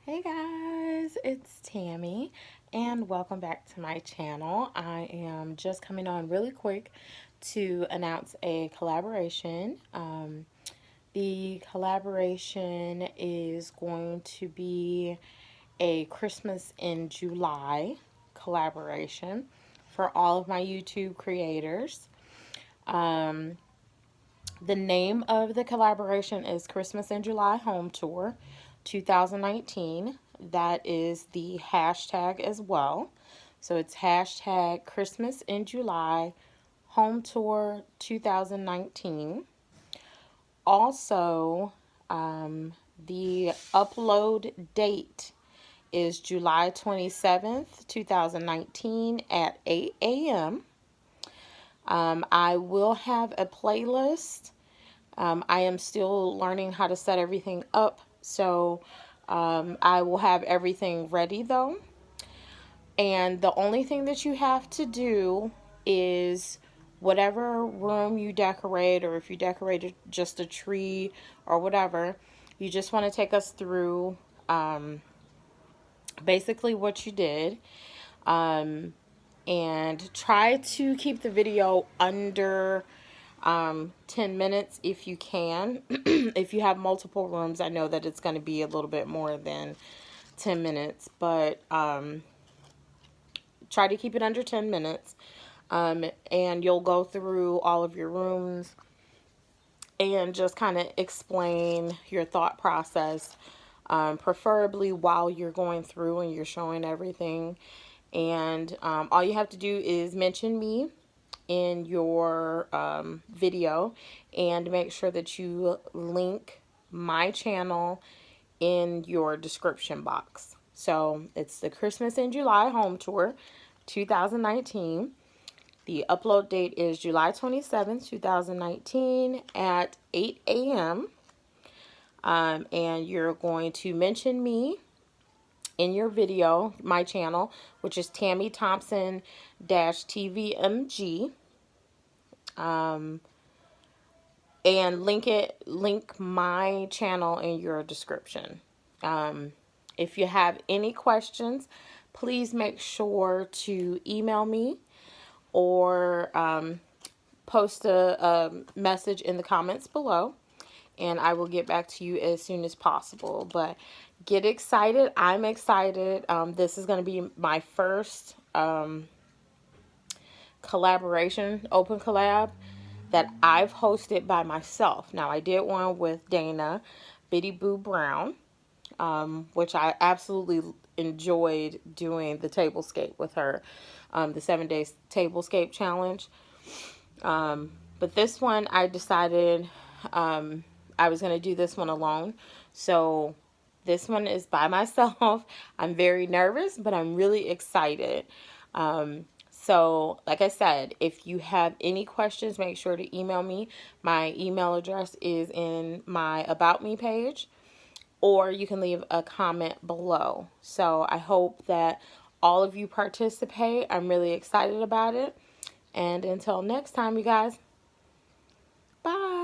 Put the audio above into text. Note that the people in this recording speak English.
Hey guys, it's Tammy and welcome back to my channel. I am just coming on really quick to announce a collaboration. The collaboration is going to be a Christmas in July collaboration for all of my YouTube creators. Um, the name of the collaboration is Christmas in July Home Tour 2019. That is the hashtag as well. So it's hashtag Christmas in July Home Tour 2019. Also, the upload date is July 27th, 2019 at 8 a.m. I will have a playlist. I am still learning how to set everything up, so I will have everything ready though. And the only thing that you have to do is whatever room you decorate, or if you decorated just a tree or whatever, you just want to take us through basically what you did. And try to keep the video under 10 minutes if you can. If you have multiple rooms, I know that it's going to be a little bit more than 10 minutes, but try to keep it under 10 minutes. And you'll go through all of your rooms and just kind of explain your thought process, preferably while you're going through and you're showing everything. And all you have to do is mention me in your video and make sure that you link my channel in your description box. So it's the Christmas in July Home Tour 2019. The upload date is July 27th, 2019 at 8 a.m. And you're going to mention me in your video, my channel, which is Tammy Thompson-TVMG. And link my channel in your description. If you have any questions, please make sure to email me or post a message in the comments below, and I will get back to you as soon as possible. But get excited. I'm excited. This is going to be my first collaboration, open collab, that I've hosted by myself. Now, I did one with Dana Bitty Boo Brown, which I absolutely enjoyed doing the tablescape with her, the 7 days tablescape challenge. But this one, I decided I was going to do this one alone. So this one is by myself. I'm very nervous, but I'm really excited. So like I said, if you have any questions, make sure to email me. My email address is in my About Me page, or you can leave a comment below. So I hope that all of you participate. I'm really excited about it. And until next time, you guys, bye.